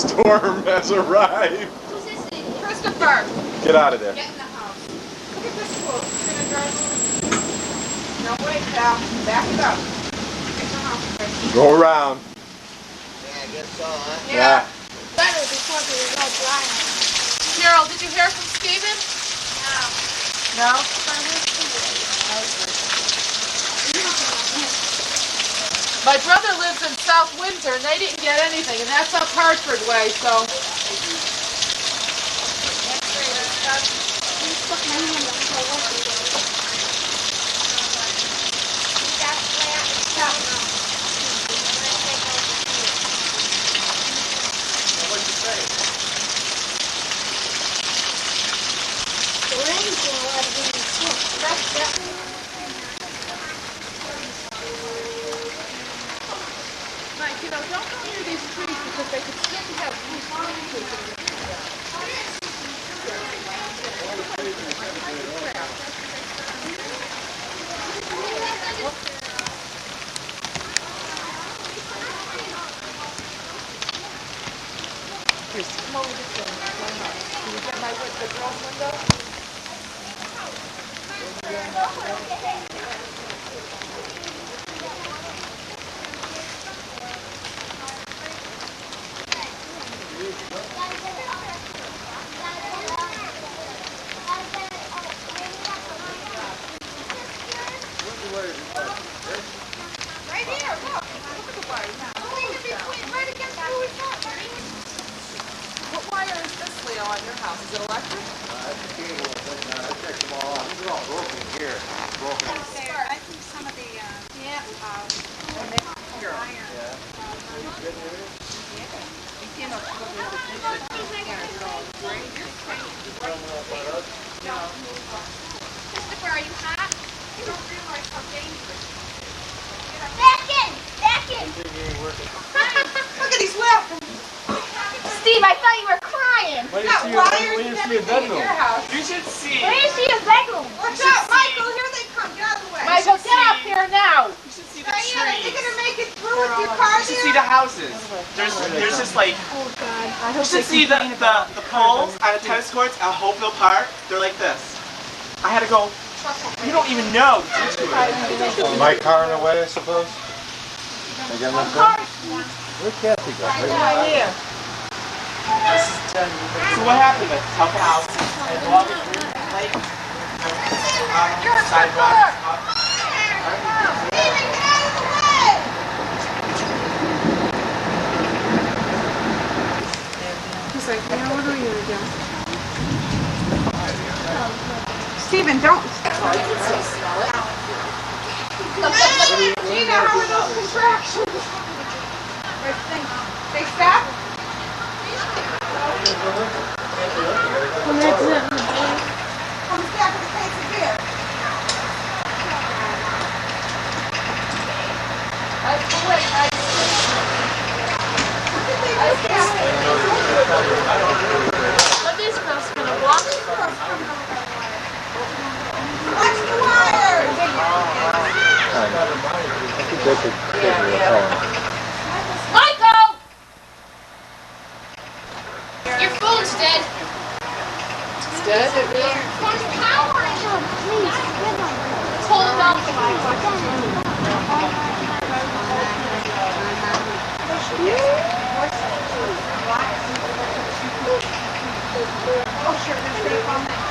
storm has arrived. Who's this thing? Christopher! Get out of there. Get in the house. Look at this quote. It's gonna drive over. No, wait, pal. Back it up. Get in the house, Chris. Go around. Yeah, I guess so, huh? Yeah. Better because it was all dry. Carol, did you hear from Steven? No. No? My brother lives in South Windsor, and they didn't get anything, and that's up Hartford way, so. What'd you say? The rain's doing a lot of damage too. Mike, you know, don't go near these trees because they could still have loose branches in them. Here, come over this way. Can you get my the girls' window? Right here, look. Look at the wire now. Right against who is that? What wire is this, Leo, on your house? Is it electric? That's the cable, but I checked them all out. These are all broken here. Broken. I think some of the Yeah. Christopher, are you hot? You don't realize how dangerous. Back in! Back in! Look at he's laughing. Steve, I thought you were crying. Why Got wires and everything in your house. You should see. Where is she in bedroom? Watch out, Michael. Here they come. Get out of the way. Michael, get up here now. You should see the Diana, are you trees. gonna make it through with your car You should see the houses. There's just like. Oh, God. I You should see the poles at the tennis courts at Hopeville Park. They're like this. I had to go. You don't even know. My car in the way, I suppose. I got enough time? Where'd Kathy go? Right here. So what happened? The tough house and walk like sidewalk. He's like, yeah, what are you gonna do? Stephen, don't. Gina, how are those contractions? They stop? Well, that's it. Comes back with a case of beer. But this girl's gonna walk. Watch the wire! I think they could take me a phone. Michael! Your phone's dead. It's dead? It really? Hold it up.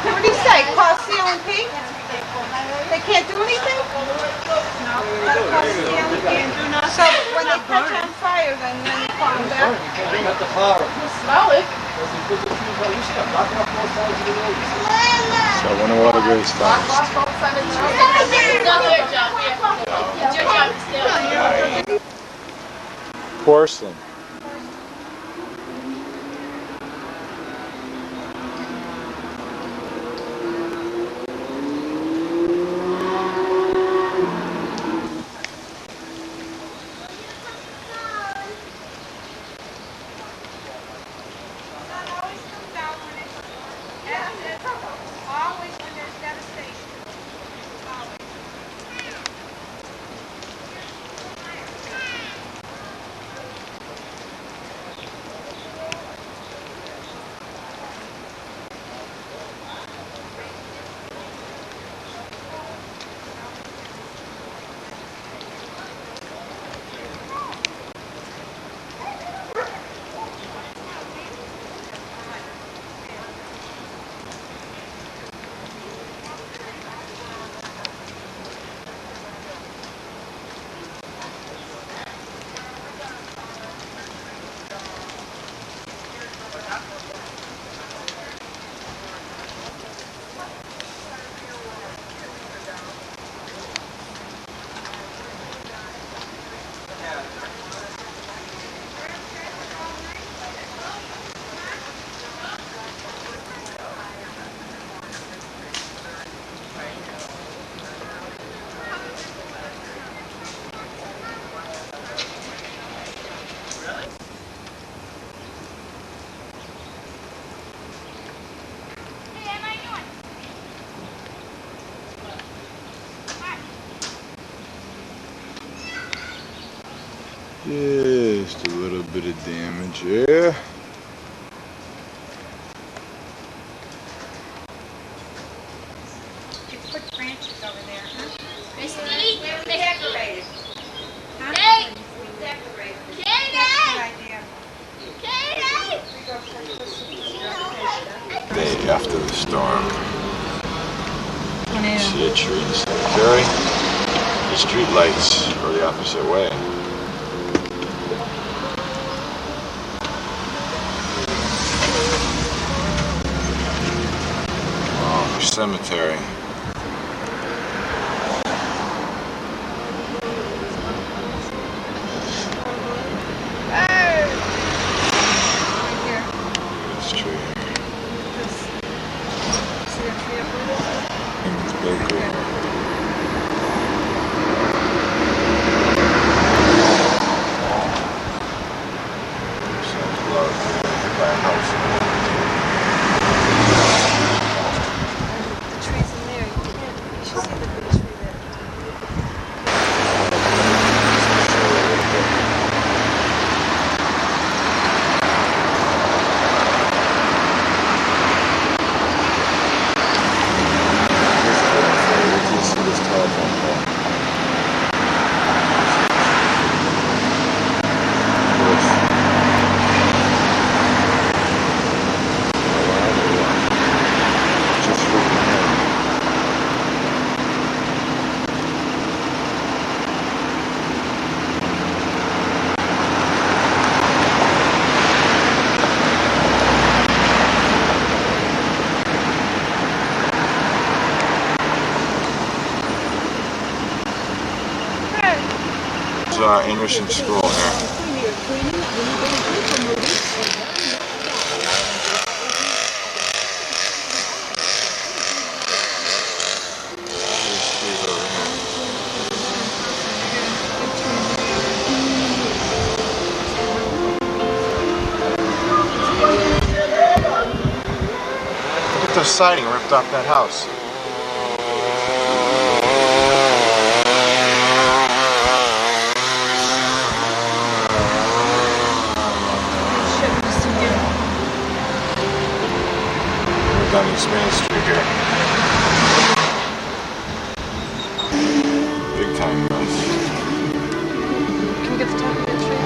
What do you say? Call CLP? They can't do anything? No. So when they catch on fire, then you call them back? So Smell it. one of Watergrave's fires. It's not their job. It's your job to stay. Porcelain. Always when there's devastation. Always. Just a little bit of damage here. You put branches over there, huh? Christy? We decorated. Huh? Hey! We decorated. Katie! idea. Katie! Day after the storm. See a tree in the cemetery. The street lights are the opposite way. Oh, the cemetery. This tree. It's big. Anderson School here. Look at the siding ripped off that house. Down East Main Street here. Big time mess. Can we get the top of the tree?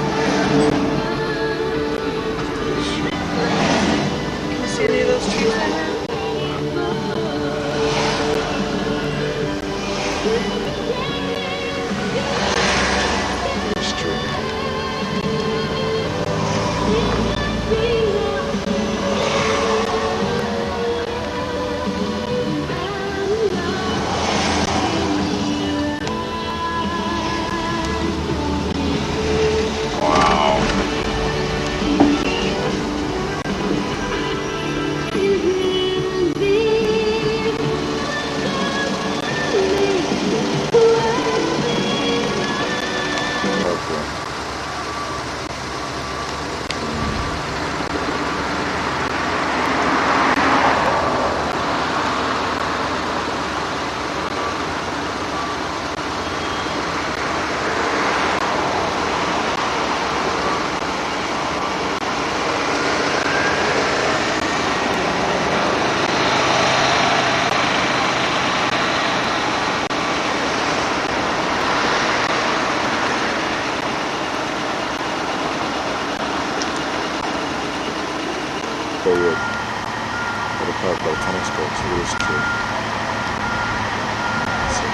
Can you see any of those trees right now? This tree. Forward. Got a park by the tennis courts. Look at this tree. Let's see.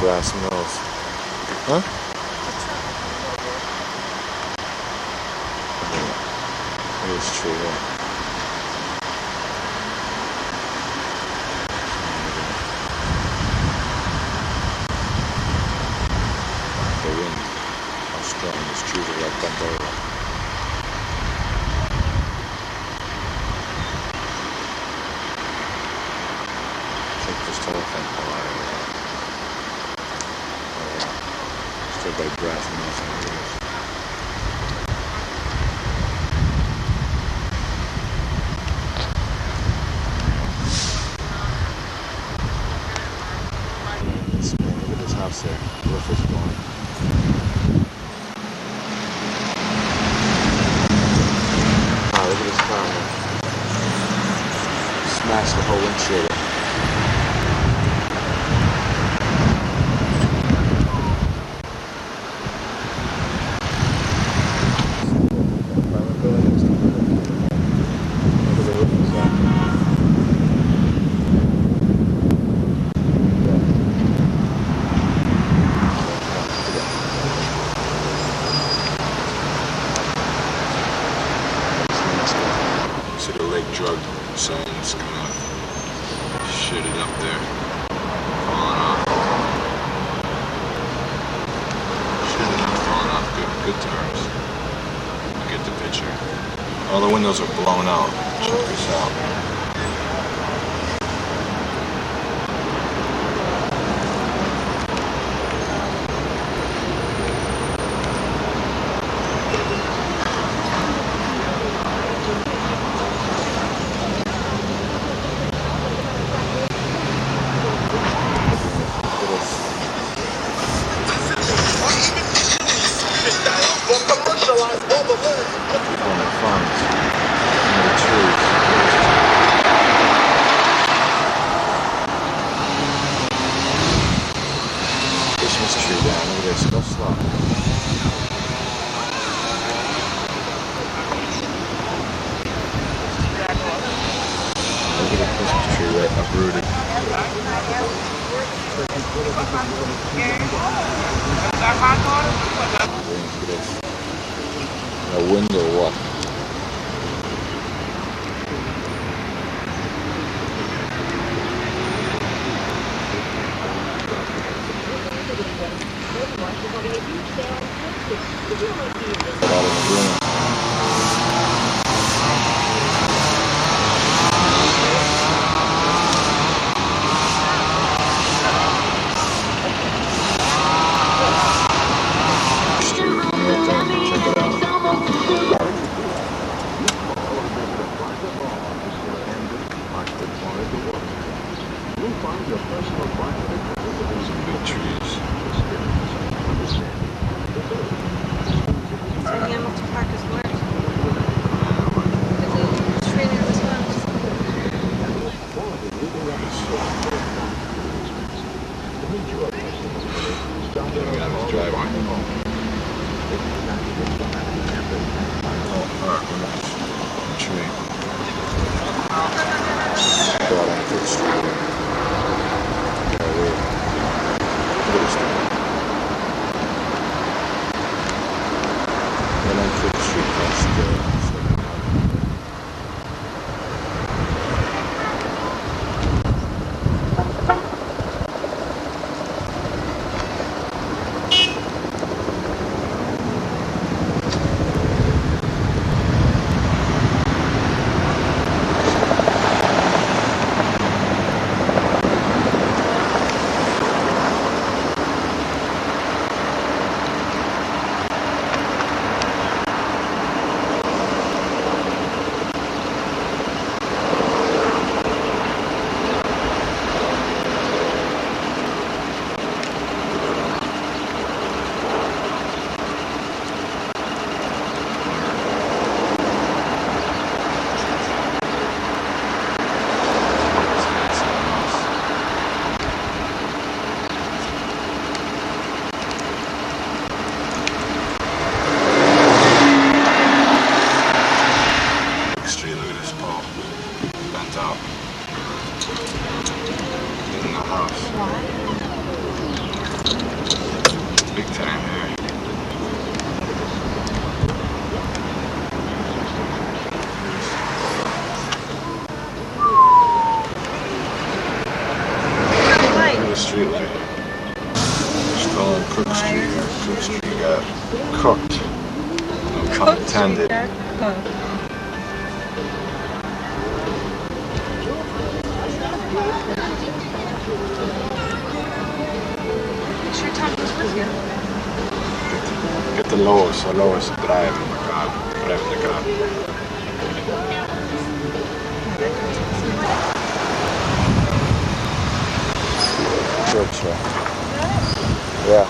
Grass Mills. Huh? this tree here. The wind, how strong these trees are like bent over. Check this telephone pole out over there. Oh yeah. Still got grass and nothing. Look at this house there. The roof is gone. Wow, look at this car here. Smashed the whole windshield. See the lake drug signs kind of shitted up there, falling off. Shitted up, falling off. Good terms. You get the picture. All the windows are blown out. Check this out. Christmas tree down, look at this, go slow. Look at the Christmas tree right uprooted. Look at this. A wind or what? Some big trees. pun intended. Make sure Tom goes with you. Get the Lois drive in the car. Drive in the car. Church, yeah.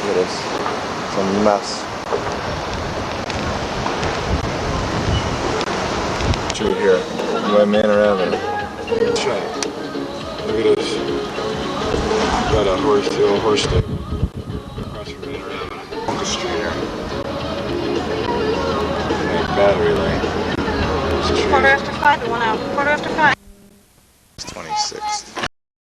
It is. It's a mess. True here. By Manor Avenue. That's right. Look at this. Got a horse, the old horse stable. Across from Manor Avenue. Bunker Street here. Battery lane. Quarter after 5, it went out. Quarter after 5.